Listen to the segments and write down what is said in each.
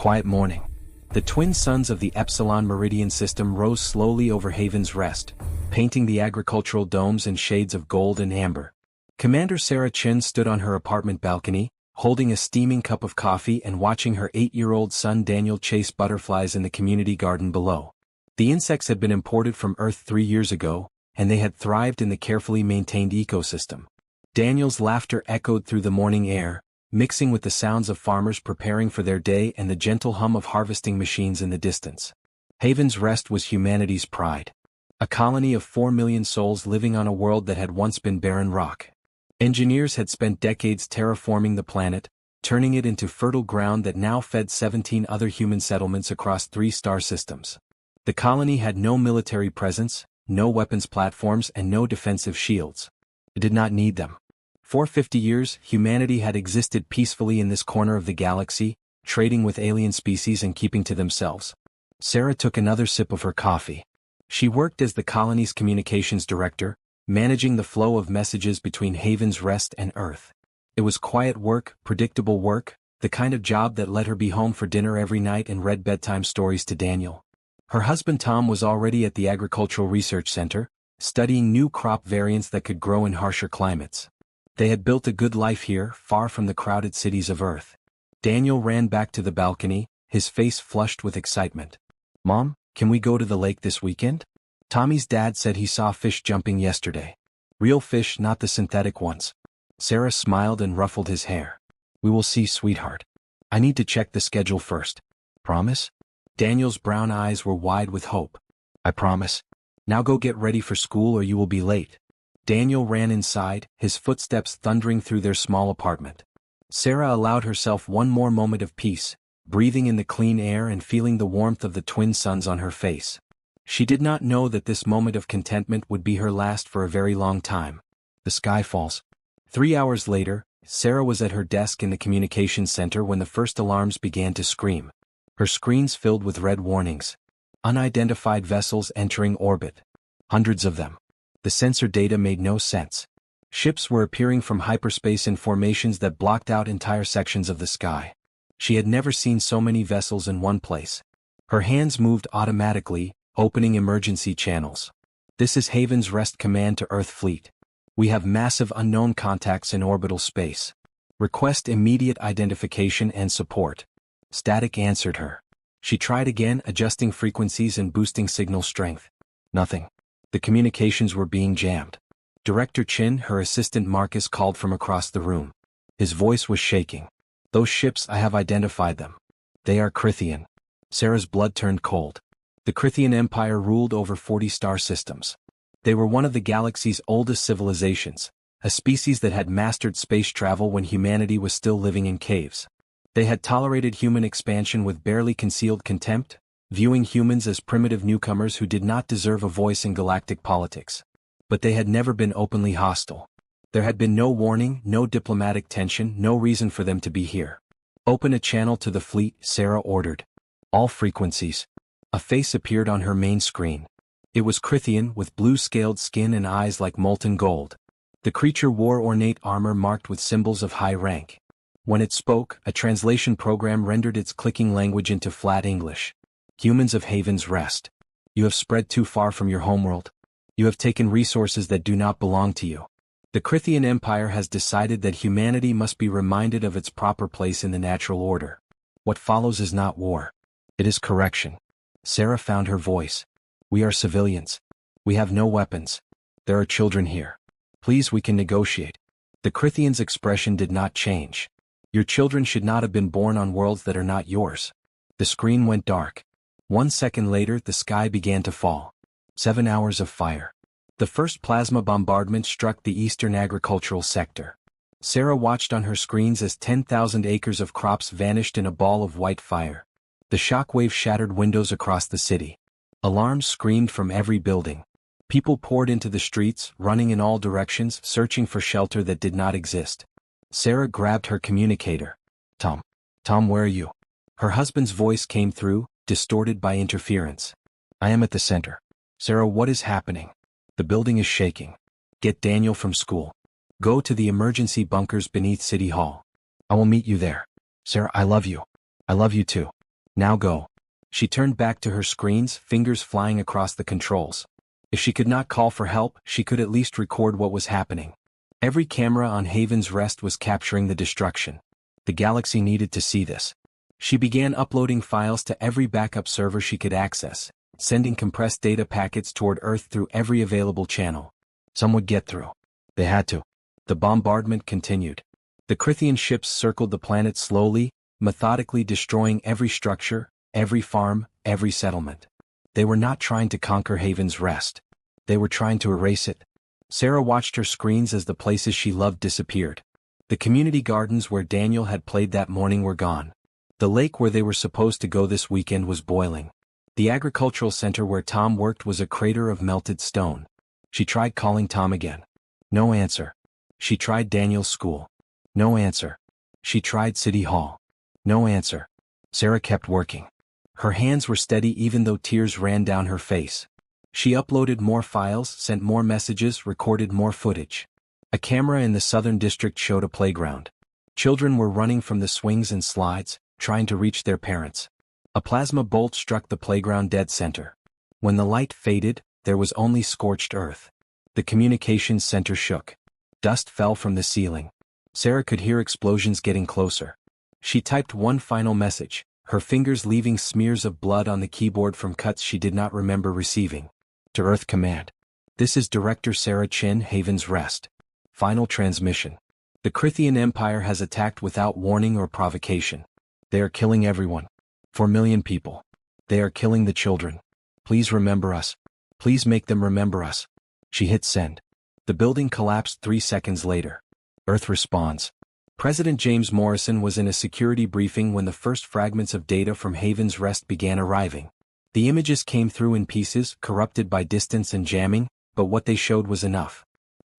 quiet morning. The twin suns of the Epsilon Meridian system rose slowly over Haven's Rest, painting the agricultural domes in shades of gold and amber. Commander Sarah Chin stood on her apartment balcony, holding a steaming cup of coffee and watching her 8-year-old son Daniel chase butterflies in the community garden below. The insects had been imported from Earth 3 years ago, and they had thrived in the carefully maintained ecosystem. Daniel's laughter echoed through the morning air, mixing with the sounds of farmers preparing for their day and the gentle hum of harvesting machines in the distance. Haven's Rest was humanity's pride. A colony of 4 million souls living on a world that had once been barren rock. Engineers had spent decades terraforming the planet, turning it into fertile ground that now fed 17 other human settlements across 3 star systems. The colony had no military presence, no weapons platforms and no defensive shields. It did not need them. For 50 years, humanity had existed peacefully in this corner of the galaxy, trading with alien species and keeping to themselves. Sarah took another sip of her coffee. She worked as the colony's communications director, managing the flow of messages between Haven's Rest and Earth. It was quiet work, predictable work, the kind of job that let her be home for dinner every night and read bedtime stories to Daniel. Her husband Tom was already at the Agricultural Research Center, studying new crop variants that could grow in harsher climates. They had built a good life here, far from the crowded cities of Earth. Daniel ran back to the balcony, his face flushed with excitement. "Mom, can we go to the lake this weekend? Tommy's dad said he saw fish jumping yesterday. Real fish, not the synthetic ones." Sarah smiled and ruffled his hair. "We will see, sweetheart. I need to check the schedule first. Promise?" Daniel's brown eyes were wide with hope. "I promise. Now go get ready for school or you will be late." Daniel ran inside, his footsteps thundering through their small apartment. Sarah allowed herself one more moment of peace, breathing in the clean air and feeling the warmth of the twin suns on her face. She did not know that this moment of contentment would be her last for a very long time. The sky falls. 3 hours later, Sarah was at her desk in the communications center when the first alarms began to scream. Her screens filled with red warnings. Unidentified vessels entering orbit. Hundreds of them. The sensor data made no sense. Ships were appearing from hyperspace in formations that blocked out entire sections of the sky. She had never seen so many vessels in one place. Her hands moved automatically, opening emergency channels. "This is Haven's Rest Command to Earth Fleet. We have massive unknown contacts in orbital space. Request immediate identification and support." Static answered her. She tried again, adjusting frequencies and boosting signal strength. Nothing. The communications were being jammed. Director Chin, her assistant Marcus, called from across the room. His voice was shaking. "Those ships, I have identified them. They are Krythian." Sarah's blood turned cold. The Krythian Empire ruled over 40 star systems. They were one of the galaxy's oldest civilizations, a species that had mastered space travel when humanity was still living in caves. They had tolerated human expansion with barely concealed contempt, viewing humans as primitive newcomers who did not deserve a voice in galactic politics. But they had never been openly hostile. There had been no warning, no diplomatic tension, no reason for them to be here. "Open a channel to the fleet," Sarah ordered. "All frequencies." A face appeared on her main screen. It was Krythian, with blue-scaled skin and eyes like molten gold. The creature wore ornate armor marked with symbols of high rank. When it spoke, a translation program rendered its clicking language into flat English. "Humans of Haven's Rest. You have spread too far from your homeworld. You have taken resources that do not belong to you. The Krythian Empire has decided that humanity must be reminded of its proper place in the natural order. What follows is not war. It is correction." Sarah found her voice. "We are civilians. We have no weapons. There are children here. Please, we can negotiate." The Krythian's expression did not change. "Your children should not have been born on worlds that are not yours." The screen went dark. 1 second later, the sky began to fall. 7 hours of fire. The first plasma bombardment struck the eastern agricultural sector. Sarah watched on her screens as 10,000 acres of crops vanished in a ball of white fire. The shockwave shattered windows across the city. Alarms screamed from every building. People poured into the streets, running in all directions, searching for shelter that did not exist. Sarah grabbed her communicator. "Tom. Tom, where are you?" Her husband's voice came through, distorted by interference. "I am at the center." "Sarah, what is happening?" "The building is shaking. Get Daniel from school. Go to the emergency bunkers beneath City Hall. I will meet you there." "Sarah, I love you. I love you too." Now go. She turned back to her screens, fingers flying across the controls. If she could not call for help, she could at least record what was happening. Every camera on Haven's Rest was capturing the destruction. The galaxy needed to see this. She began uploading files to every backup server she could access, sending compressed data packets toward Earth through every available channel. Some would get through. They had to. The bombardment continued. The Krythian ships circled the planet slowly, methodically destroying every structure, every farm, every settlement. They were not trying to conquer Haven's Rest. They were trying to erase it. Sarah watched her screens as the places she loved disappeared. The community gardens where Daniel had played that morning were gone. The lake where they were supposed to go this weekend was boiling. The agricultural center where Tom worked was a crater of melted stone. She tried calling Tom again. No answer. She tried Daniel's school. No answer. She tried City Hall. No answer. Sarah kept working. Her hands were steady even though tears ran down her face. She uploaded more files, sent more messages, recorded more footage. A camera in the southern district showed a playground. Children were running from the swings and slides, trying to reach their parents. A plasma bolt struck the playground dead center. When the light faded, there was only scorched earth. The communications center shook. Dust fell from the ceiling. Sarah could hear explosions getting closer. She typed one final message, her fingers leaving smears of blood on the keyboard from cuts she did not remember receiving. To Earth Command. This is Director Sarah Chin, Haven's Rest. Final transmission. The Krythian Empire has attacked without warning or provocation. They are killing everyone. 4 million people. They are killing the children. Please remember us. Please make them remember us. She hit send. The building collapsed 3 seconds later. Earth responds. President James Morrison was in a security briefing when the first fragments of data from Haven's Rest began arriving. The images came through in pieces, corrupted by distance and jamming, but what they showed was enough.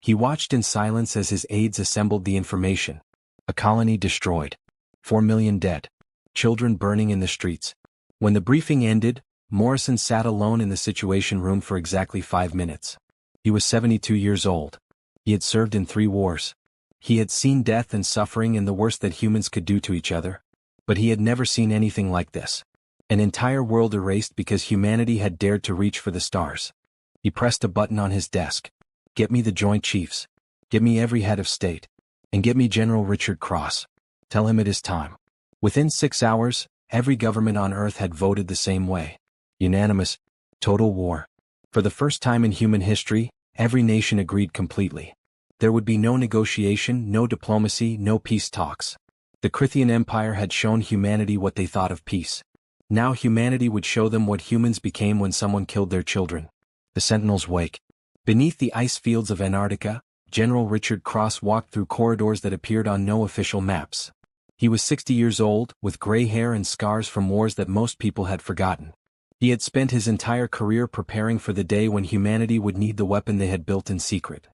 He watched in silence as his aides assembled the information. A colony destroyed. 4 million dead. Children burning in the streets. When the briefing ended, Morrison sat alone in the Situation Room for exactly 5 minutes. He was 72 years old. He had served in 3 wars. He had seen death and suffering and the worst that humans could do to each other. But he had never seen anything like this. An entire world erased because humanity had dared to reach for the stars. He pressed a button on his desk. Get me the Joint Chiefs. Get me every head of state. And get me General Richard Cross. Tell him it is time. Within 6 hours, every government on Earth had voted the same way. Unanimous. Total war. For the first time in human history, every nation agreed completely. There would be no negotiation, no diplomacy, no peace talks. The Krythian Empire had shown humanity what they thought of peace. Now humanity would show them what humans became when someone killed their children. The Sentinels Wake. Beneath the ice fields of Antarctica, General Richard Cross walked through corridors that appeared on no official maps. He was 60 years old, with gray hair and scars from wars that most people had forgotten. He had spent his entire career preparing for the day when humanity would need the weapon they had built in secret.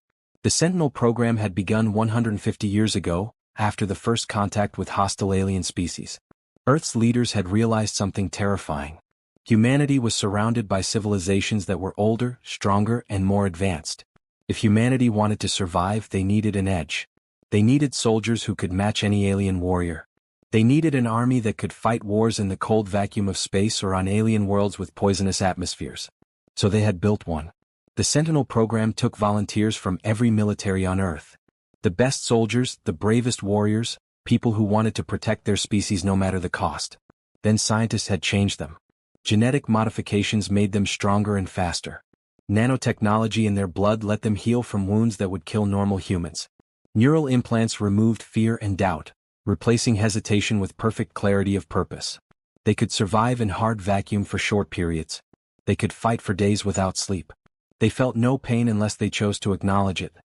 The Sentinel program had begun 150 years ago, after the first contact with hostile alien species. Earth's leaders had realized something terrifying. Humanity was surrounded by civilizations that were older, stronger, and more advanced. If humanity wanted to survive, they needed an edge. They needed soldiers who could match any alien warrior. They needed an army that could fight wars in the cold vacuum of space or on alien worlds with poisonous atmospheres. So they had built one. The Sentinel program took volunteers from every military on Earth. The best soldiers, the bravest warriors, people who wanted to protect their species no matter the cost. Then scientists had changed them. Genetic modifications made them stronger and faster. Nanotechnology in their blood let them heal from wounds that would kill normal humans. Neural implants removed fear and doubt, replacing hesitation with perfect clarity of purpose. They could survive in hard vacuum for short periods. They could fight for days without sleep. They felt no pain unless they chose to acknowledge it.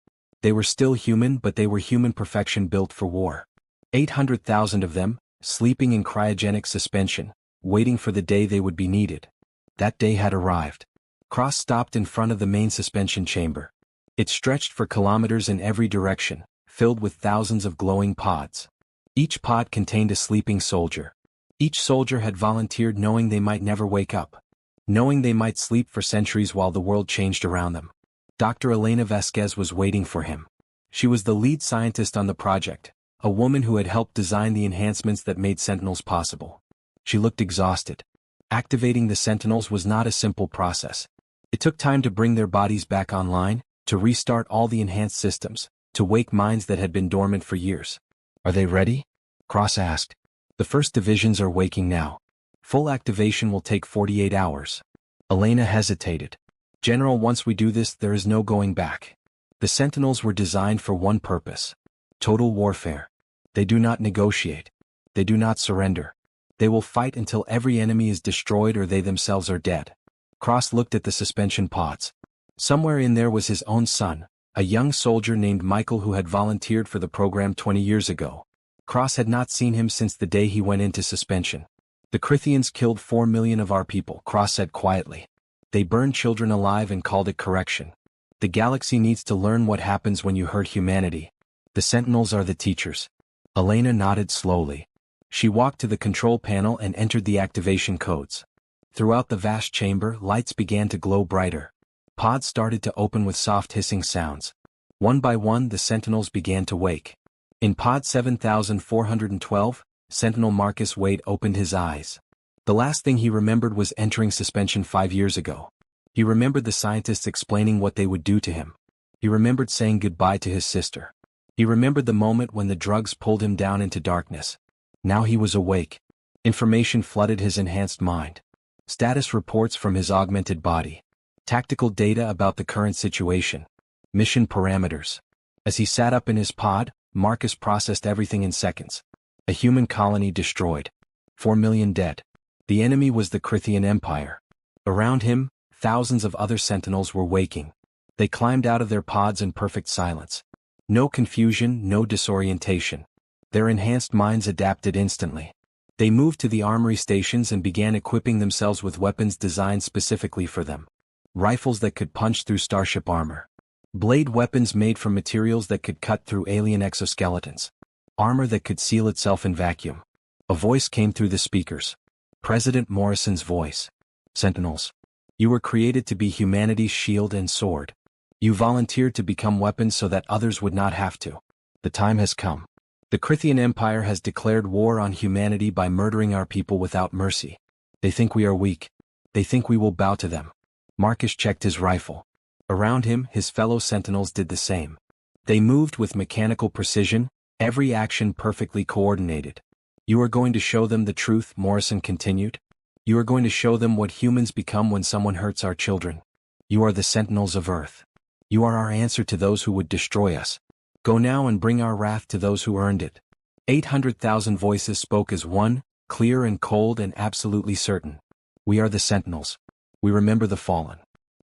They were still human, but they were human perfection built for war. 800,000 of them, sleeping in cryogenic suspension, waiting for the day they would be needed. That day had arrived. Cross stopped in front of the main suspension chamber. It stretched for kilometers in every direction, filled with thousands of glowing pods. Each pod contained a sleeping soldier. Each soldier had volunteered knowing they might never wake up, knowing they might sleep for centuries while the world changed around them. Dr. Elena Vasquez was waiting for him. She was the lead scientist on the project, a woman who had helped design the enhancements that made Sentinels possible. She looked exhausted. Activating the Sentinels was not a simple process. It took time to bring their bodies back online, to restart all the enhanced systems, to wake minds that had been dormant for years. Are they ready? Cross asked. The first divisions are waking now. Full activation will take 48 hours. Elena hesitated. General, once we do this, there is no going back. The Sentinels were designed for one purpose. Total warfare. They do not negotiate. They do not surrender. They will fight until every enemy is destroyed or they themselves are dead. Cross looked at the suspension pods. Somewhere in there was his own son, a young soldier named Michael who had volunteered for the program 20 years ago. Cross had not seen him since the day he went into suspension. The Krythians killed 4 million of our people, Cross said quietly. They burned children alive and called it correction. The galaxy needs to learn what happens when you hurt humanity. The Sentinels are the teachers. Elena nodded slowly. She walked to the control panel and entered the activation codes. Throughout the vast chamber, lights began to glow brighter. Pods started to open with soft hissing sounds. One by one, the Sentinels began to wake. In pod 7412, Sentinel Marcus Wade opened his eyes. The last thing he remembered was entering suspension 5 years ago. He remembered the scientists explaining what they would do to him. He remembered saying goodbye to his sister. He remembered the moment when the drugs pulled him down into darkness. Now he was awake. Information flooded his enhanced mind. Status reports from his augmented body. Tactical data about the current situation. Mission parameters. As he sat up in his pod, Marcus processed everything in seconds. A human colony destroyed. 4 million dead. The enemy was the Krythian Empire. Around him, thousands of other Sentinels were waking. They climbed out of their pods in perfect silence. No confusion, no disorientation. Their enhanced minds adapted instantly. They moved to the armory stations and began equipping themselves with weapons designed specifically for them. Rifles that could punch through starship armor. Blade weapons made from materials that could cut through alien exoskeletons. Armor that could seal itself in vacuum. A voice came through the speakers. President Morrison's voice. Sentinels. You were created to be humanity's shield and sword. You volunteered to become weapons so that others would not have to. The time has come. The Krythian Empire has declared war on humanity by murdering our people without mercy. They think we are weak. They think we will bow to them. Marcus checked his rifle. Around him, his fellow Sentinels did the same. They moved with mechanical precision, every action perfectly coordinated. You are going to show them the truth, Morrison continued. You are going to show them what humans become when someone hurts our children. You are the Sentinels of Earth. You are our answer to those who would destroy us. Go now and bring our wrath to those who earned it. 800,000 voices spoke as one, clear and cold and absolutely certain. We are the Sentinels. We remember the fallen.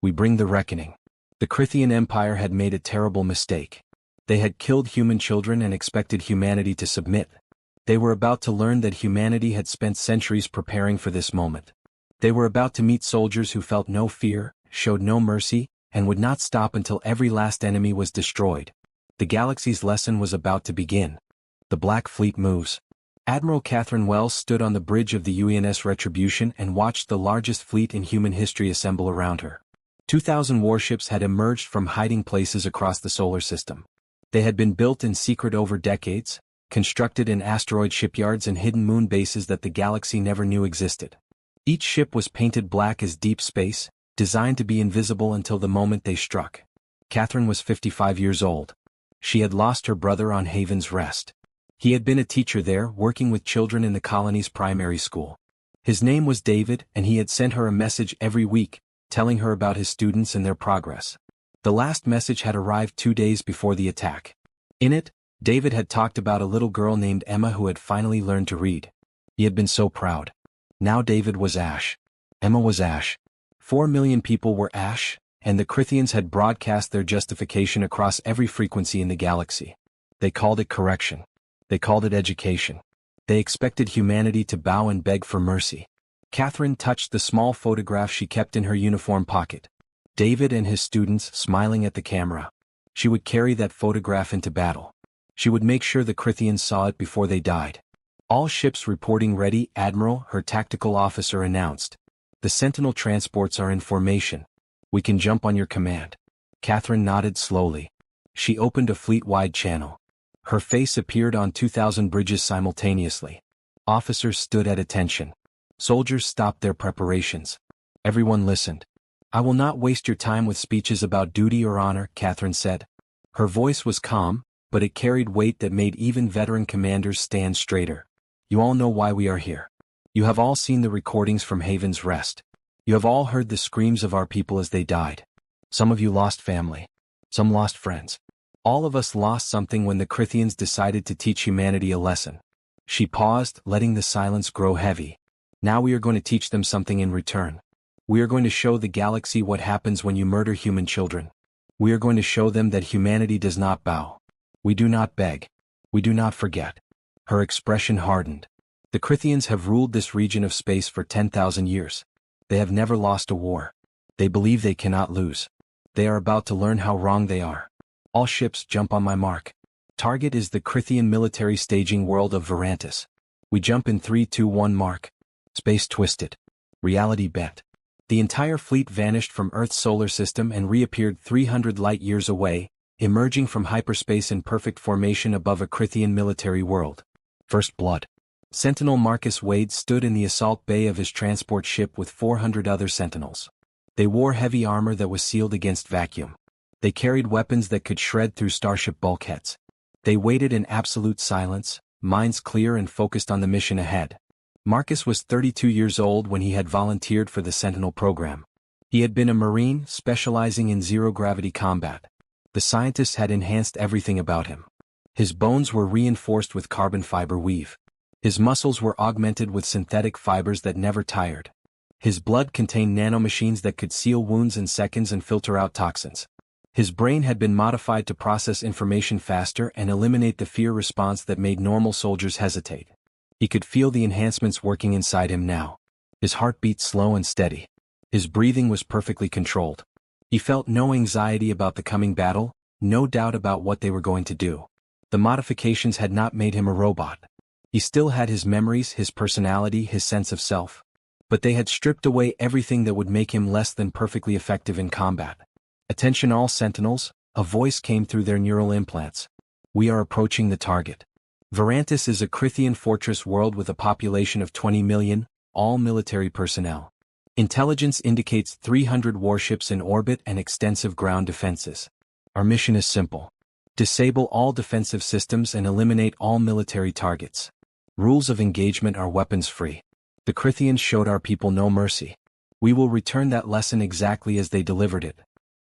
We bring the reckoning. The Krythian Empire had made a terrible mistake. They had killed human children and expected humanity to submit. They were about to learn that humanity had spent centuries preparing for this moment. They were about to meet soldiers who felt no fear, showed no mercy, and would not stop until every last enemy was destroyed. The galaxy's lesson was about to begin. The Black Fleet moves. Admiral Catherine Wells stood on the bridge of the UNS Retribution and watched the largest fleet in human history assemble around her. 2,000 warships had emerged from hiding places across the solar system. They had been built in secret over decades, constructed in asteroid shipyards and hidden moon bases that the galaxy never knew existed. Each ship was painted black as deep space, designed to be invisible until the moment they struck. Catherine was 55 years old. She had lost her brother on Haven's Rest. He had been a teacher there, working with children in the colony's primary school. His name was David, and he had sent her a message every week, telling her about his students and their progress. The last message had arrived 2 days before the attack. In it, David had talked about a little girl named Emma who had finally learned to read. He had been so proud. Now David was Ash. Emma was Ash. 4 million people were Ash, and the Krythians had broadcast their justification across every frequency in the galaxy. They called it correction. They called it education. They expected humanity to bow and beg for mercy. Catherine touched the small photograph she kept in her uniform pocket. David and his students smiling at the camera. She would carry that photograph into battle. She would make sure the Krythians saw it before they died. All ships reporting ready, Admiral, her tactical officer announced. The Sentinel transports are in formation. We can jump on your command. Catherine nodded slowly. She opened a fleet-wide channel. Her face appeared on 2,000 bridges simultaneously. Officers stood at attention. Soldiers stopped their preparations. Everyone listened. "I will not waste your time with speeches about duty or honor," Catherine said. Her voice was calm, but it carried weight that made even veteran commanders stand straighter. "You all know why we are here. You have all seen the recordings from Haven's Rest. You have all heard the screams of our people as they died. Some of you lost family. Some lost friends. All of us lost something when the Krythians decided to teach humanity a lesson." She paused, letting the silence grow heavy. "Now we are going to teach them something in return. We are going to show the galaxy what happens when you murder human children. We are going to show them that humanity does not bow. We do not beg. We do not forget." Her expression hardened. "The Krythians have ruled this region of space for 10,000 years. They have never lost a war. They believe they cannot lose. They are about to learn how wrong they are. All ships jump on my mark. Target is the Krythian military staging world of Varantis. We jump in 3, 2, 1 mark." Space twisted. Reality bent. The entire fleet vanished from Earth's solar system and reappeared 300 light-years away, emerging from hyperspace in perfect formation above a Krythian military world. First blood. Sentinel Marcus Wade stood in the assault bay of his transport ship with 400 other Sentinels. They wore heavy armor that was sealed against vacuum. They carried weapons that could shred through starship bulkheads. They waited in absolute silence, minds clear and focused on the mission ahead. Marcus was 32 years old when he had volunteered for the Sentinel program. He had been a Marine specializing in zero-gravity combat. The scientists had enhanced everything about him. His bones were reinforced with carbon fiber weave. His muscles were augmented with synthetic fibers that never tired. His blood contained nanomachines that could seal wounds in seconds and filter out toxins. His brain had been modified to process information faster and eliminate the fear response that made normal soldiers hesitate. He could feel the enhancements working inside him now. His heart beat slow and steady. His breathing was perfectly controlled. He felt no anxiety about the coming battle, no doubt about what they were going to do. The modifications had not made him a robot. He still had his memories, his personality, his sense of self. But they had stripped away everything that would make him less than perfectly effective in combat. "Attention all Sentinels," a voice came through their neural implants. "We are approaching the target. Varantis is a Krythian fortress world with a population of 20 million, all military personnel. Intelligence indicates 300 warships in orbit and extensive ground defenses. Our mission is simple. Disable all defensive systems and eliminate all military targets. Rules of engagement are weapons-free. The Krythians showed our people no mercy. We will return that lesson exactly as they delivered it."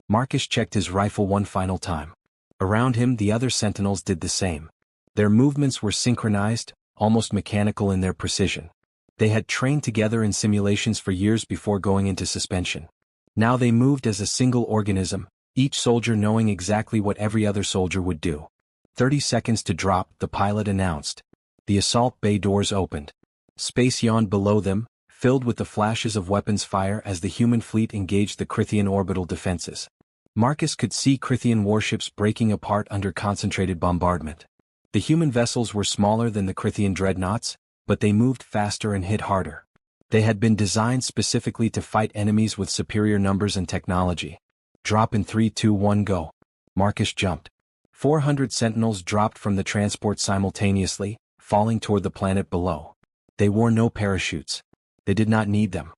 Marcus checked his rifle one final time. Around him the other Sentinels did the same. Their movements were synchronized, almost mechanical in their precision. They had trained together in simulations for years before going into suspension. Now they moved as a single organism, each soldier knowing exactly what every other soldier would do. 30 seconds to drop, the pilot announced. The assault bay doors opened. Space yawned below them, filled with the flashes of weapons fire as the human fleet engaged the Krythian orbital defenses. Marcus could see Krythian warships breaking apart under concentrated bombardment. The human vessels were smaller than the Krythian dreadnoughts, but they moved faster and hit harder. They had been designed specifically to fight enemies with superior numbers and technology. "Drop in 3, 2, 1 go." Marcus jumped. 400 Sentinels dropped from the transport simultaneously, falling toward the planet below. They wore no parachutes. They did not need them.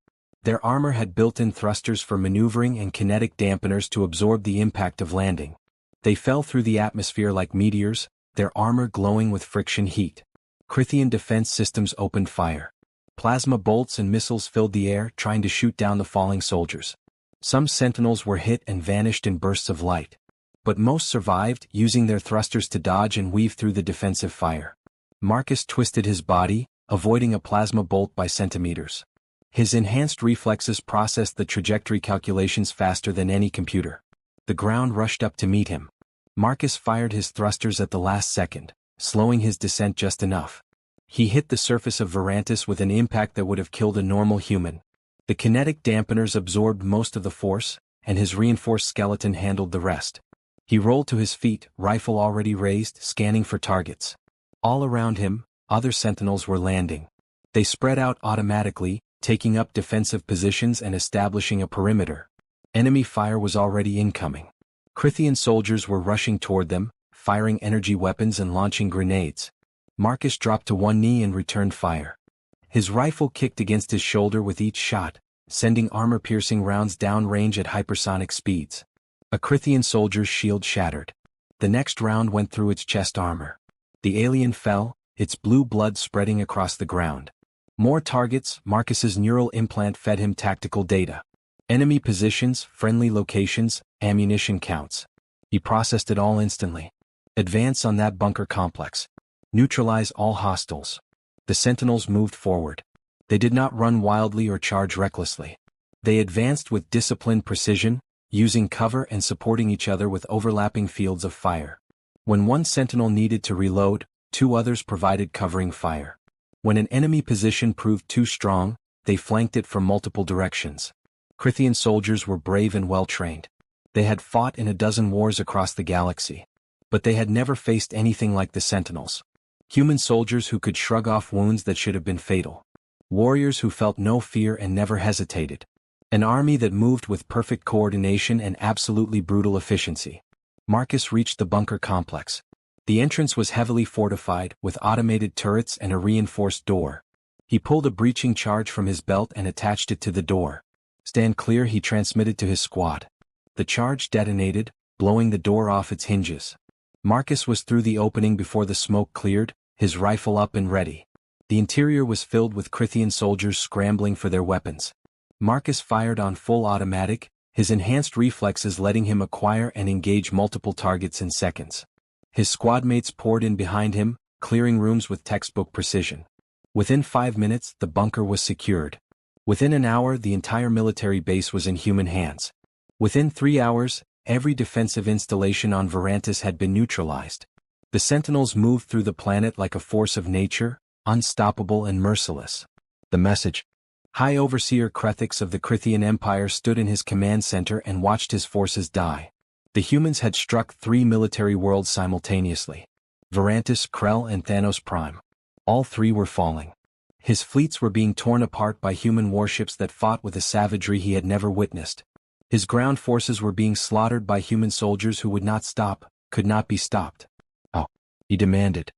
Their armor had built-in thrusters for maneuvering and kinetic dampeners to absorb the impact of landing. They fell through the atmosphere like meteors, their armor glowing with friction heat. Krythian defense systems opened fire. Plasma bolts and missiles filled the air, trying to shoot down the falling soldiers. Some Sentinels were hit and vanished in bursts of light. But most survived, using their thrusters to dodge and weave through the defensive fire. Marcus twisted his body, avoiding a plasma bolt by centimeters. His enhanced reflexes processed the trajectory calculations faster than any computer. The ground rushed up to meet him. Marcus fired his thrusters at the last second, slowing his descent just enough. He hit the surface of Varantis with an impact that would have killed a normal human. The kinetic dampeners absorbed most of the force, and his reinforced skeleton handled the rest. He rolled to his feet, rifle already raised, scanning for targets. All around him, other Sentinels were landing. They spread out automatically, taking up defensive positions and establishing a perimeter. Enemy fire was already incoming. Krythian soldiers were rushing toward them, firing energy weapons and launching grenades. Marcus dropped to one knee and returned fire. His rifle kicked against his shoulder with each shot, sending armor-piercing rounds downrange at hypersonic speeds. A Krythian soldier's shield shattered. The next round went through its chest armor. The alien fell, its blue blood spreading across the ground. More targets. Marcus's neural implant fed him tactical data. Enemy positions, friendly locations, ammunition counts. He processed it all instantly. Advance on that bunker complex. Neutralize all hostiles. The Sentinels moved forward. They did not run wildly or charge recklessly. They advanced with disciplined precision, using cover and supporting each other with overlapping fields of fire. When one Sentinel needed to reload, two others provided covering fire. When an enemy position proved too strong, they flanked it from multiple directions. Krythian soldiers were brave and well-trained. They had fought in a dozen wars across the galaxy. But they had never faced anything like the Sentinels. Human soldiers who could shrug off wounds that should have been fatal. Warriors who felt no fear and never hesitated. An army that moved with perfect coordination and absolutely brutal efficiency. Marcus reached the bunker complex. The entrance was heavily fortified, with automated turrets and a reinforced door. He pulled a breaching charge from his belt and attached it to the door. "Stand clear," he transmitted to his squad. The charge detonated, blowing the door off its hinges. Marcus was through the opening before the smoke cleared, his rifle up and ready. The interior was filled with Krythian soldiers scrambling for their weapons. Marcus fired on full automatic, his enhanced reflexes letting him acquire and engage multiple targets in seconds. His squadmates poured in behind him, clearing rooms with textbook precision. Within 5 minutes, the bunker was secured. Within an hour, the entire military base was in human hands. Within 3 hours, every defensive installation on Varantis had been neutralized. The Sentinels moved through the planet like a force of nature, unstoppable and merciless. The message. High Overseer Krythian of the Krythian Empire stood in his command center and watched his forces die. The humans had struck 3 military worlds simultaneously. Varantis, Krell and Thanos Prime. All 3 were falling. His fleets were being torn apart by human warships that fought with a savagery he had never witnessed. His ground forces were being slaughtered by human soldiers who would not stop, could not be stopped. "Oh," he demanded.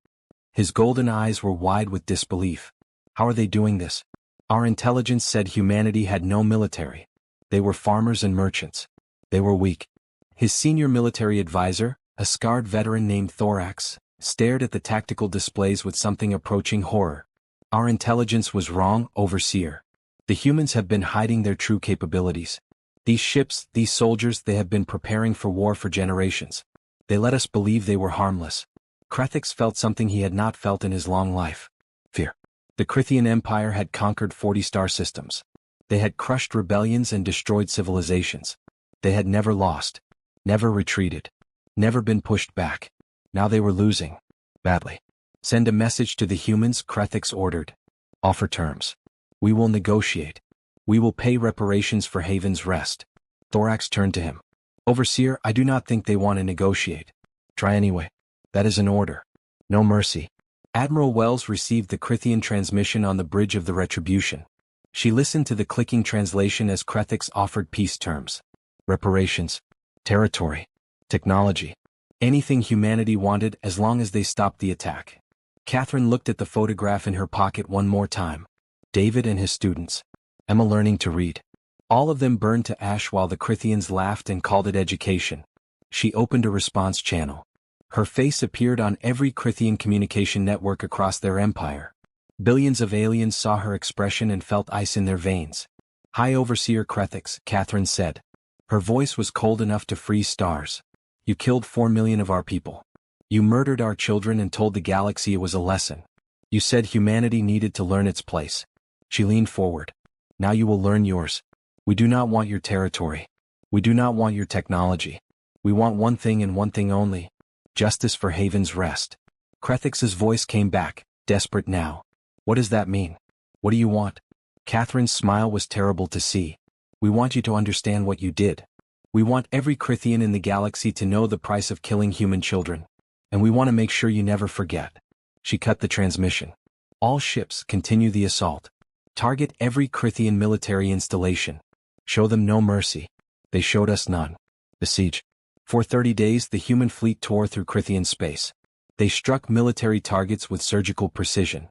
His golden eyes were wide with disbelief. "How are they doing this?" "Our intelligence said humanity had no military. They were farmers and merchants. They were weak." His senior military advisor, a scarred veteran named Thorax, stared at the tactical displays with something approaching horror. "Our intelligence was wrong, Overseer. The humans have been hiding their true capabilities. These ships, these soldiers, they have been preparing for war for generations. They let us believe they were harmless." Krythian felt something he had not felt in his long life. Fear. The Krythian Empire had conquered 40 star systems. They had crushed rebellions and destroyed civilizations. They had never lost. Never retreated. Never been pushed back. Now they were losing. Badly. "Send a message to the humans," Krythian ordered. "Offer terms. We will negotiate. We will pay reparations for Haven's rest." Thorax turned to him. "Overseer, I do not think they want to negotiate. Try anyway. That is an order. No mercy." Admiral Wells received the Krythian transmission on the bridge of the Retribution. She listened to the clicking translation as Krythian offered peace terms. Reparations. Territory. Technology. Anything humanity wanted as long as they stopped the attack. Catherine looked at the photograph in her pocket one more time. David and his students. Emma learning to read. All of them burned to ash while the Krythians laughed and called it education. She opened a response channel. Her face appeared on every Krythian communication network across their empire. Billions of aliens saw her expression and felt ice in their veins. "High Overseer Krythian," Catherine said. Her voice was cold enough to freeze stars. "You killed 4 million of our people. You murdered our children and told the galaxy it was a lesson. You said humanity needed to learn its place." She leaned forward. "Now you will learn yours. We do not want your territory. We do not want your technology. We want one thing and one thing only. Justice for Haven's rest." Krythian's voice came back, desperate now. "What does that mean? What do you want?" Catherine's smile was terrible to see. "We want you to understand what you did. We want every Krythian in the galaxy to know the price of killing human children. And we want to make sure you never forget." She cut the transmission. "All ships, continue the assault. Target every Krythian military installation. Show them no mercy. They showed us none. Besiege." For 30 days the human fleet tore through Krythian space. They struck military targets with surgical precision.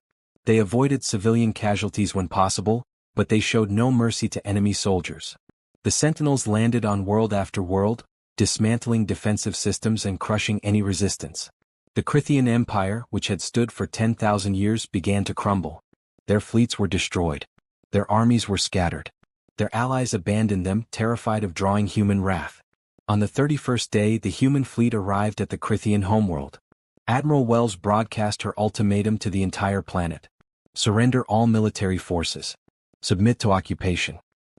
They avoided civilian casualties when possible, but they showed no mercy to enemy soldiers. The Sentinels landed on world after world, dismantling defensive systems and crushing any resistance. The Krythian Empire, which had stood for 10,000 years, began to crumble. Their fleets were destroyed. Their armies were scattered. Their allies abandoned them, terrified of drawing human wrath. On the 31st day, the human fleet arrived at the Krythian homeworld. Admiral Wells broadcast her ultimatum to the entire planet. Surrender all military forces. Submit to occupation.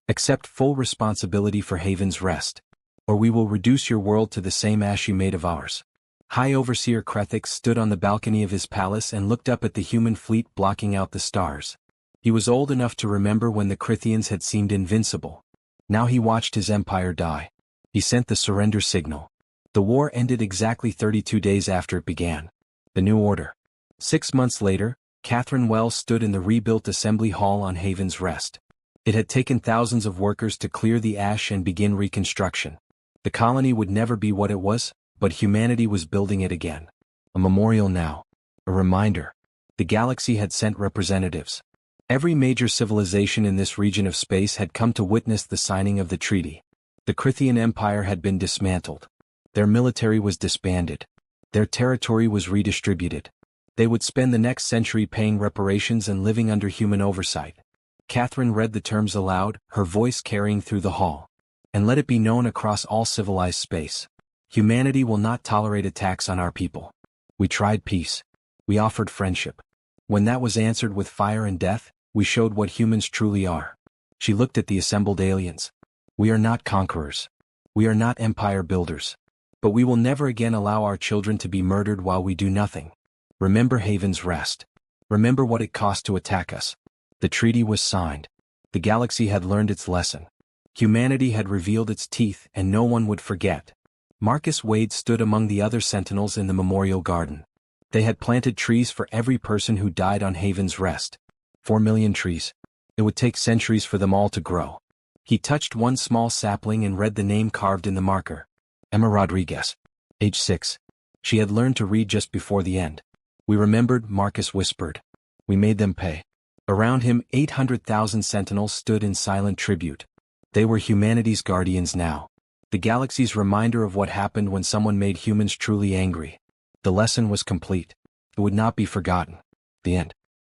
Accept full responsibility for Haven's Rest, or we will reduce your world to the same ash you made of ours. High Overseer Krythian stood on the balcony of his palace and looked up at the human fleet blocking out the stars. He was old enough to remember when the Krythians had seemed invincible. Now he watched his empire die. He sent the surrender signal. The war ended exactly 32 days after it began. The new order. 6 months later, Catherine Wells stood in the rebuilt assembly hall on Haven's Rest. It had taken thousands of workers to clear the ash and begin reconstruction. The colony would never be what it was, but humanity was building it again. A memorial now. A reminder. The galaxy had sent representatives. Every major civilization in this region of space had come to witness the signing of the treaty. The Krythian Empire had been dismantled. Their military was disbanded. Their territory was redistributed. They would spend the next century paying reparations and living under human oversight. Catherine read the terms aloud, her voice carrying through the hall. And let it be known across all civilized space. Humanity will not tolerate attacks on our people. We tried peace. We offered friendship. When that was answered with fire and death, we showed what humans truly are. She looked at the assembled aliens. We are not conquerors. We are not empire builders. But we will never again allow our children to be murdered while we do nothing. Remember Haven's Rest. Remember what it cost to attack us. The treaty was signed. The galaxy had learned its lesson. Humanity had revealed its teeth, and no one would forget. Marcus Wade stood among the other Sentinels in the memorial garden. They had planted trees for every person who died on Haven's Rest. 4 million trees. It would take centuries for them all to grow. He touched one small sapling and read the name carved in the marker. Emma Rodriguez. Age 6. She had learned to read just before the end. We remembered, Marcus whispered. We made them pay. Around him, 800,000 Sentinels stood in silent tribute. They were humanity's guardians now. The galaxy's reminder of what happened when someone made humans truly angry. The lesson was complete. It would not be forgotten. The end.